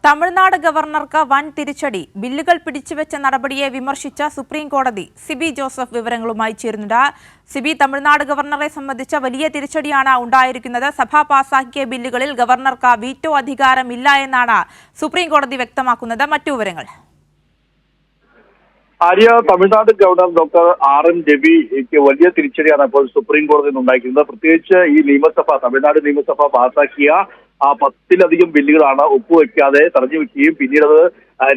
തമിഴ്നാട് ഗവർണർക്ക് വൻ തിരിച്ചടി. ബില്ലുകൾ പിടിച്ചുവെച്ച നടപടിയെ വിമർശിച്ച സുപ്രീം കോടതി. സിബി ജോസഫ് വിവരങ്ങളുമായി ചേരുന്നുണ്ട്. സിബി, തമിഴ്നാട് ഗവർണറെ സംബന്ധിച്ച വലിയ തിരിച്ചടിയാണ് ഉണ്ടായിരിക്കുന്നത്. സഭ പാസാക്കിയ ബില്ലുകളിൽ ഗവർണർക്ക് വീറ്റോ അധികാരമില്ല എന്നാണ് സുപ്രീം കോടതി വ്യക്തമാക്കുന്നത്. മറ്റു വിവരങ്ങൾ. തമിഴ്നാട് ഗവർണർ ഡോക്ടർ RN രവിക്ക് വലിയ തിരിച്ചടിയാണ് ഇപ്പോൾ സുപ്രീം കോടതിയിൽ ഉണ്ടായിരിക്കുന്നത്. പ്രത്യേകിച്ച് ഈ തമിഴ്നാട് നിയമസഭ പാസാക്കിയ 10-ലധികം ബില്ലുകളാണ് ഒപ്പുവെക്കാതെ തടഞ്ഞു വെക്കുകയും പിന്നീട് അത്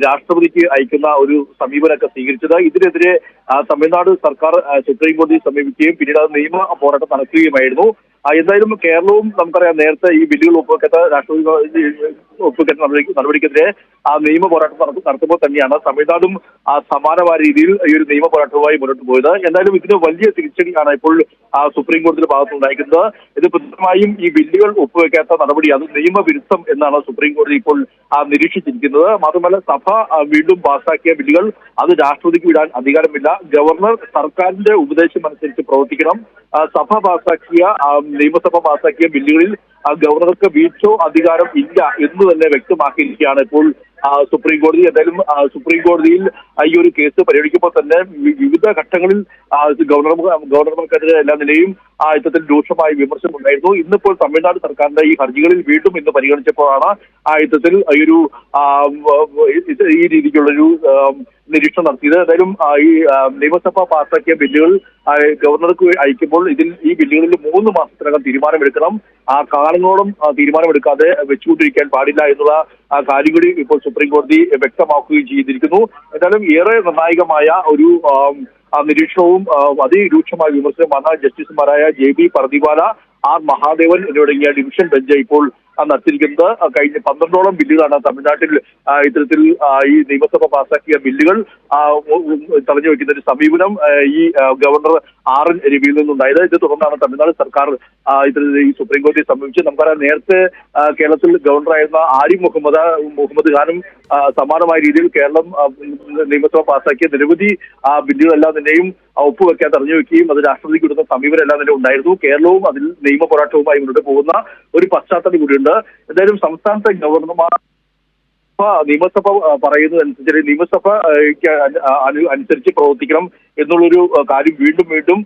രാഷ്ട്രപതിക്ക് അയക്കുന്ന ഒരു സമീപനമൊക്കെ സ്വീകരിച്ചത്. ഇതിനെതിരെ തമിഴ്നാട് സർക്കാർ സുപ്രീം കോടതിയെ സമീപിക്കുകയും പിന്നീട് അത് നിയമ പോരാട്ടം നടക്കുകയുമായിരുന്നു. എന്തായാലും കേരളവും നമുക്കറിയാം, നേരത്തെ ഈ ബില്ലുകൾ ഒപ്പുവെക്കാത്ത രാഷ്ട്രപതി ഒപ്പുവെക്കാത്ത നടപടിക്കെതിരെ നിയമ പോരാട്ടം നടത്തുമ്പോൾ തന്നെയാണ് തമിഴ്നാടും സമാനമായ രീതിയിൽ ഈ ഒരു നിയമ പോരാട്ടവുമായി മുന്നോട്ട് പോയത്. എന്തായാലും ഇതിന് വലിയ തിരിച്ചടിയാണ് ഇപ്പോൾ സുപ്രീം കോടതിയുടെ ഭാഗത്തുണ്ടായിരിക്കുന്നത്. ഇത് പ്രധാനമായും ഈ ബില്ലുകൾ ഒപ്പുവെക്കാത്ത നടപടി അത് നിയമവിരുദ്ധം എന്നാണ് സുപ്രീം കോടതി ഇപ്പോൾ നിരീക്ഷിച്ചിരിക്കുന്നത്. മാത്രമല്ല, സഭ വീണ്ടും പാസാക്കിയ ബില്ലുകൾ അത് രാഷ്ട്രപതിക്ക് വിടാൻ അധികാരമില്ല. ഗവർണർ സർക്കാരിന്റെ ഉപദേശം അനുസരിച്ച് പ്രവർത്തിക്കണം. നിയമസഭ പാസാക്കിയ ബില്ലുകളിൽ ഗവർണർക്ക് വീറ്റോ അധികാരം ഇല്ല എന്ന് തന്നെ വ്യക്തമാക്കിയിരിക്കുകയാണ് ഇപ്പോൾ സുപ്രീം കോടതി. എന്തായാലും സുപ്രീം കോടതിയിൽ ഈ ഒരു കേസ് പരിഗണിക്കുമ്പോൾ തന്നെ വിവിധ ഘട്ടങ്ങളിൽ ഗവർണർമാർക്കെതിരെ എല്ലാ നിലയും ഇത്തരത്തിൽ രൂക്ഷമായ വിമർശനം ഉണ്ടായിരുന്നു. ഇന്നിപ്പോൾ തമിഴ്നാട് സർക്കാരിന്റെ ഈ ഹർജികളിൽ വീണ്ടും ഇന്ന് പരിഗണിച്ചപ്പോഴാണ് ഇത്തരത്തിൽ ഈ രീതിക്കുള്ളൊരു നിരീക്ഷണം നടത്തിയത്. എന്തായാലും ഈ നിയമസഭ പാസാക്കിയ ബില്ലുകൾ ഗവർണർക്ക് അയക്കുമ്പോൾ ഈ ബില്ലുകളിൽ 3 മാസത്തിനകം തീരുമാനമെടുക്കണം. കാലങ്ങളോളം തീരുമാനമെടുക്കാതെ വെച്ചുകൊണ്ടിരിക്കാൻ പാടില്ല എന്നുള്ള കാര്യം കൂടി ഇപ്പോൾ സുപ്രീം കോടതി വ്യക്തമാക്കുകയും ചെയ്തിരിക്കുന്നു. എന്തായാലും ഏറെ നിർണായകമായ ഒരു നിരീക്ഷണവും അതിരൂക്ഷമായ വിമർശനമാണ് ജസ്റ്റിസുമാരായ JB പർദിവാല, R മഹാദേവൻ എന്നിവരടങ്ങിയ ഡിവിഷൻ ബെഞ്ച് ഇപ്പോൾ നടത്തിയിരിക്കുന്നത്. കഴിഞ്ഞ 12ഓളം ബില്ലുകളാണ് തമിഴ്നാട്ടിൽ ഇത്തരത്തിൽ ഈ നിയമസഭ പാസാക്കിയ ബില്ലുകൾ തടഞ്ഞു വെക്കുന്ന ഒരു സമീപനം ഈ ഗവർണർ RN രവിയിൽ നിന്നുണ്ടായത്. ഇത് തുടർന്നാണ് തമിഴ്നാട് സർക്കാർ ഇത്തരത്തിൽ ഈ സുപ്രീം കോടതിയെ സമീപിച്ച്. നമുക്കറിയാം, നേരത്തെ കേരളത്തിൽ ഗവർണറായിരുന്ന ആരിഫ് മുഹമ്മദ് ഖാനും സമാനമായ രീതിയിൽ കേരളം നിയമസഭ പാസാക്കിയ നിരവധി ബില്ലുകളെല്ലാം തന്നെയും ഒപ്പുവെക്കാൻ തടഞ്ഞു വെക്കുകയും അത് രാഷ്ട്രപതിക്ക് വിടുന്ന സമീപനം എല്ലാം തന്നെ ഉണ്ടായിരുന്നു. കേരളവും അതിൽ നിയമ പോരാട്ടവുമായി മുന്നോട്ട് പോകുന്ന ഒരു പശ്ചാത്തലം കൂടിയുണ്ട്. എന്തായാലും സംസ്ഥാനത്തെ ഗവർണർമാർ നിയമസഭ പറയുന്നതനുസരിച്ച് നിയമസഭയ്ക്ക് അനുസരിച്ച് പ്രവർത്തിക്കണം എന്നുള്ളൊരു കാര്യം വീണ്ടും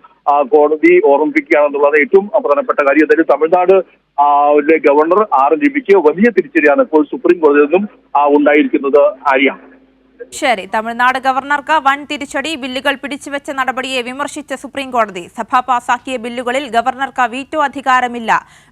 കോടതി ഓർമ്മിപ്പിക്കുകയാണെന്നുള്ളത് ഏറ്റവും പ്രധാനപ്പെട്ട കാര്യം. എന്തായാലും തമിഴ്നാട് ഗവർണർ RN രവിക്ക് വലിയ തിരിച്ചടിയാണ് ഇപ്പോൾ സുപ്രീം കോടതിയിൽ നിന്നും ഉണ്ടായിരിക്കുന്നത്. ശരി, തമിഴ്നാട് ഗവർണർക്ക് വൻ തിരിച്ചടി. ബില്ലുകൾ പിടിച്ചുവെച്ച നടപടിയെ വിമർശിച്ച സുപ്രീം കോടതി. സഭ പാസാക്കിയ ബില്ലുകളിൽ ഗവർണർക്ക് വീറ്റോ അധികാരമില്ല.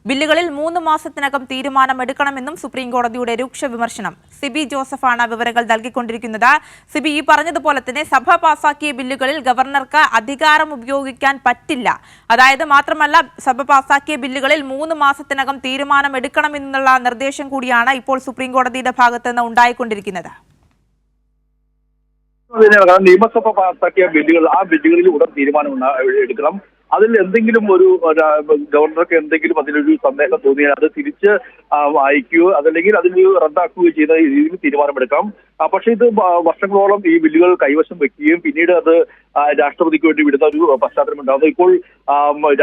ബില്ലുകളിൽ 3 മാസത്തിനകം തീരുമാനമെടുക്കണമെന്നും സുപ്രീം കോടതിയുടെ രൂക്ഷ വിമർശനം. സിബി ജോസഫാണ് വിവരങ്ങൾ നൽകിക്കൊണ്ടിരിക്കുന്നത്. സിബി, ഈ പറഞ്ഞതുപോലെ തന്നെ സഭ പാസാക്കിയ ബില്ലുകളിൽ ഗവർണർക്ക് അധികാരം ഉപയോഗിക്കാൻ പറ്റില്ല. അതായത് മാത്രമല്ല, സഭ പാസാക്കിയ ബില്ലുകളിൽ 3 മാസത്തിനകം തീരുമാനമെടുക്കണമെന്നുള്ള നിർദ്ദേശം കൂടിയാണ് ഇപ്പോൾ സുപ്രീം കോടതിയുടെ ഭാഗത്ത് നിന്ന് ഉണ്ടായിക്കൊണ്ടിരിക്കുന്നത്. നിയമസഭ പാസാക്കിയ ബില്ലുകൾ ബില്ലുകളിൽ ഉടൻ തീരുമാനം എടുക്കണം. അതിൽ എന്തെങ്കിലും ഗവർണർക്ക് എന്തെങ്കിലും അതിലൊരു സന്ദേഹം തോന്നിയാൽ അത് തിരിച്ച് അയക്കുകയോ അതല്ലെങ്കിൽ അതിൽ റദ്ദാക്കുകയോ ചെയ്യുന്ന രീതിയിൽ തീരുമാനമെടുക്കാം. പക്ഷേ ഇത് വർഷങ്ങളോളം ഈ ബില്ലുകൾ കൈവശം വെക്കുകയും പിന്നീട് അത് രാഷ്ട്രപതിക്ക് വേണ്ടി വിടുന്ന ഒരു പശ്ചാത്തലം ഉണ്ടാകുന്നു. ഇപ്പോൾ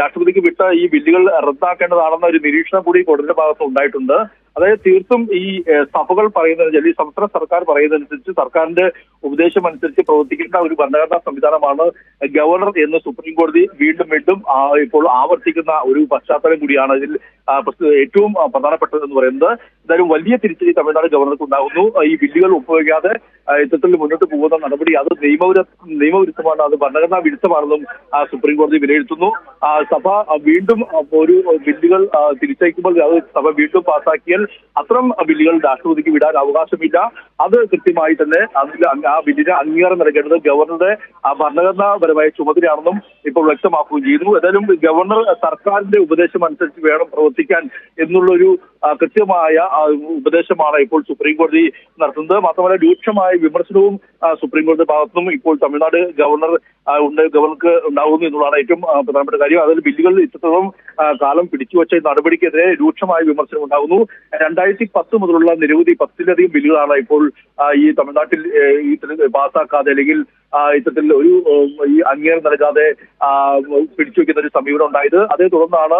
രാഷ്ട്രപതിക്ക് വിട്ട ഈ ബില്ലുകൾ റദ്ദാക്കേണ്ടതാണെന്ന ഒരു നിരീക്ഷണം കൂടി കോടതിയുടെ ഭാഗത്ത് ഉണ്ടായിട്ടുണ്ട്. അതായത് തീർത്തും ഈ സഭകൾ പറയുന്നതനുസരിച്ച്, ഈ സംസ്ഥാന സർക്കാർ പറയുന്നതനുസരിച്ച്, സർക്കാരിന്റെ ഉപദേശം അനുസരിച്ച് പ്രവർത്തിക്കേണ്ട ഒരു ഭരണഘടനാ സംവിധാനമാണ് ഗവർണർ എന്ന് സുപ്രീം കോടതി വീണ്ടും ഇപ്പോൾ ആവർത്തിക്കുന്ന ഒരു പശ്ചാത്തലം കൂടിയാണ് ഇതിൽ ഏറ്റവും പ്രധാനപ്പെട്ടതെന്ന് പറയുന്നത്. എന്തായാലും വലിയ തിരിച്ചടി തമിഴ്നാട് ഗവർണർക്ക് ഉണ്ടാകുന്നു. ഈ ബില്ലുകൾ ഒപ്പുവെക്കാതെ ഇത്തരത്തിൽ മുന്നോട്ട് പോകുന്ന നടപടി അത് നിയമവിരുദ്ധമാണ്, അത് ഭരണഘടനാ വിരുദ്ധമാണെന്നും സുപ്രീം കോടതി വിലയിരുത്തുന്നു. സഭ വീണ്ടും ഒരു ബില്ലുകൾ തിരിച്ചയക്കുമ്പോൾ അത് സഭ വീണ്ടും പാസാക്കിയാൽ അത്തരം ബില്ലുകൾ രാഷ്ട്രപതിക്ക് വിടാൻ അവകാശമില്ല. അത് കൃത്യമായി തന്നെ ആ ബില്ലിന് അംഗീകാരം നൽകേണ്ടത് ഗവർണറുടെ ഭരണഘടനാപരമായ ചുമതലയാണെന്നും ഇപ്പോൾ വ്യക്തമാക്കുകയും ചെയ്യുന്നു. ഏതായാലും ഗവർണർ സർക്കാരിന്റെ ഉപദേശം അനുസരിച്ച് വേണം പ്രവർത്തിക്കാൻ എന്നുള്ളൊരു കൃത്യമായ ഉപദേശമാണ് ഇപ്പോൾ സുപ്രീം കോടതി നടത്തുന്നത്. മാത്രമല്ല, രൂക്ഷമായ വിമർശനവും സുപ്രീം കോടതി ഭാഗത്തുനിന്നും ഇപ്പോൾ തമിഴ്നാട് ഗവർണർക്ക് ഉണ്ടാകുന്നു എന്നുള്ളതാണ് ഏറ്റവും പ്രധാനപ്പെട്ട കാര്യം. അതിൽ ബില്ലുകൾ ഇത്രത്തോളം കാലം പിടിച്ചുവച്ച നടപടിക്കെതിരെ രൂക്ഷമായ വിമർശനം ഉണ്ടാകുന്നു. 2010 മുതലുള്ള നിരവധി 10-ലധികം ബില്ലുകളാണ് ഇപ്പോൾ ഈ തമിഴ്നാട്ടിൽ ഇത്തരത്തിൽ പാസ്സാക്കാതെ അല്ലെങ്കിൽ ഇത്തരത്തിൽ ഒരു ഈ അംഗീകാരം നൽകാതെ പിടിച്ചു വെക്കുന്ന ഒരു സമീപനം ഉണ്ടായത്. അതേ തുടർന്നാണ്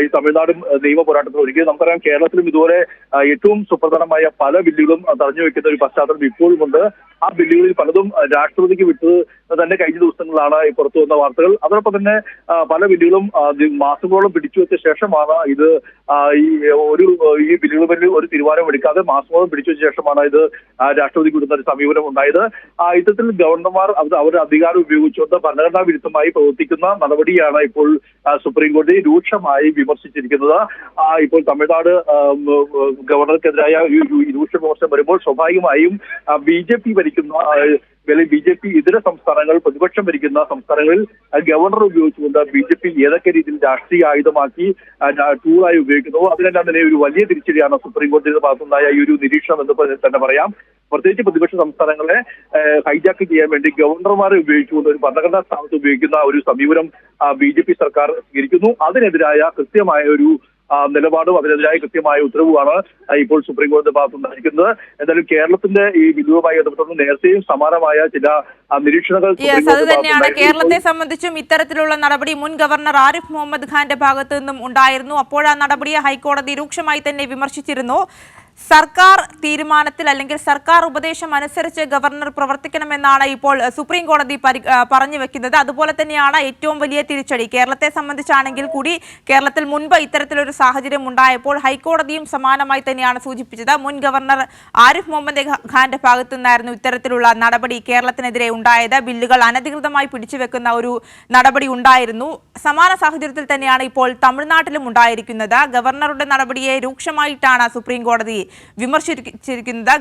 ഈ തമിഴ്നാടും നിയമ പോരാട്ടത്തിൽ ഒരുക്കിയത്. നമുക്കറിയാം കേരളത്തിലും ഇതുപോലെ ഏറ്റവും സുപ്രധാനമായ പല ബില്ലുകളും തടഞ്ഞു വെക്കുന്ന ഒരു പശ്ചാത്തലം ഇപ്പോഴുമുണ്ട്. ആ ബില്ലുകളിൽ പലതും രാഷ്ട്രപതിക്ക് വിട്ട് തന്നെ കഴിഞ്ഞ ദിവസങ്ങളിലാണ് ഈ പുറത്തു വന്ന വാർത്തകൾ. അതോടൊപ്പം തന്നെ പല ബില്ലുകളും മാസങ്ങളോളം പിടിച്ചു വെച്ച ശേഷമാണ് ഇത് ഈ ബില്ലുകളിൽ ഒരു തീരുമാനം എടുക്കാതെ മാസങ്ങളോളം പിടിച്ചു വെച്ച ശേഷമാണ് ഇത് രാഷ്ട്രപതിക്ക് വിടുന്ന ഒരു സമീപനം ഉണ്ടായത്. ഇത്തരത്തിൽ ഗവർണർമാർ അവരുടെ അധികാരം ഉപയോഗിച്ചുകൊണ്ട് ഭരണഘടനാ വിരുദ്ധമായി പ്രവർത്തിക്കുന്ന നടപടിയാണ് ഇപ്പോൾ സുപ്രീം കോടതി രൂക്ഷമായി വിമർശിച്ചിരിക്കുന്നത്. ഇപ്പോൾ തമിഴ്നാട് ഗവർണർക്കെതിരായ രൂക്ഷ വിമർശനം വരുമ്പോൾ സ്വാഭാവികമായും BJP ഭരിക്കുന്ന BJP ഇതര സംസ്ഥാനങ്ങൾ പ്രതിപക്ഷം ഭരിക്കുന്ന സംസ്ഥാനങ്ങളിൽ ഗവർണർ ഉപയോഗിച്ചുകൊണ്ട് BJP ഏതൊക്കെ രീതിയിൽ രാഷ്ട്രീയ ആയുധമാക്കി ടൂളായി ഉപയോഗിക്കുന്നു അതിനെല്ലാം തന്നെ ഒരു വലിയ തിരിച്ചടിയാണ് സുപ്രീം കോടതിയുടെ ഭാഗത്തുനിന്നായ ഈ ഒരു നിരീക്ഷണം എന്ന് തന്നെ പറയാം. പ്രത്യേകിച്ച് പ്രതിപക്ഷ സംസ്ഥാനങ്ങളെ ഹൈജാക്ക് ചെയ്യാൻ വേണ്ടി ഗവർണർമാരെ ഉപയോഗിച്ചുകൊണ്ട് ഒരു ഭരണഘടനാ സ്ഥാനത്ത് ഉപയോഗിക്കുന്ന ഒരു സമീപനം BJP സർക്കാർ സ്വീകരിക്കുന്നു. അതിനെതിരായ കൃത്യമായ ഒരു നിലപാടും അതിനെതിരായ കൃത്യമായ ഉത്തരവുമാണ് ഇപ്പോൾ സുപ്രീം കോടതി ഭാഗത്തുണ്ടായിരിക്കുന്നത്. എന്തായാലും കേരളത്തിന്റെ ഈ ബില്ലുവുമായി ബന്ധപ്പെട്ട് നേരത്തെയും സമാനമായ ചില നിരീക്ഷണങ്ങൾ അത് തന്നെയാണ്. കേരളത്തെ സംബന്ധിച്ചും ഇത്തരത്തിലുള്ള നടപടി മുൻ ഗവർണർ ആരിഫ് മുഹമ്മദ് ഖാന്റെ ഭാഗത്തു നിന്നും ഉണ്ടായിരുന്നു. അപ്പോൾ ആ നടപടിയെ ഹൈക്കോടതി രൂക്ഷമായി തന്നെ വിമർശിച്ചിരുന്നു. സർക്കാർ തീരുമാനത്തിൽ അല്ലെങ്കിൽ സർക്കാർ ഉപദേശം അനുസരിച്ച് ഗവർണർ പ്രവർത്തിക്കണമെന്നാണ് ഇപ്പോൾ സുപ്രീം കോടതി പറഞ്ഞു വെക്കുന്നത്. അതുപോലെ തന്നെയാണ് ഏറ്റവും വലിയ തിരിച്ചടി. കേരളത്തെ സംബന്ധിച്ചാണെങ്കിൽ കൂടി കേരളത്തിൽ മുൻപ് ഇത്തരത്തിലൊരു സാഹചര്യം ഉണ്ടായപ്പോൾ ഹൈക്കോടതിയും സമാനമായി തന്നെയാണ് സൂചിപ്പിച്ചത്. മുൻ ഗവർണർ ആരിഫ് മുഹമ്മദ് ഖാന്റെ ഭാഗത്തു നിന്നായിരുന്നു ഇത്തരത്തിലുള്ള നടപടി കേരളത്തിനെതിരെ ഉണ്ടായത്. ബില്ലുകൾ അനധികൃതമായി പിടിച്ചുവെക്കുന്ന ഒരു നടപടി ഉണ്ടായിരുന്നു. സമാന സാഹചര്യത്തിൽ തന്നെയാണ് ഇപ്പോൾ തമിഴ്നാട്ടിലും ഉണ്ടായിരിക്കുന്നത്. ഗവർണറുടെ നടപടിയെ രൂക്ഷമായിട്ടാണ് സുപ്രീം കോടതി വിമർശിച്ചിരിക്കുന്നത്.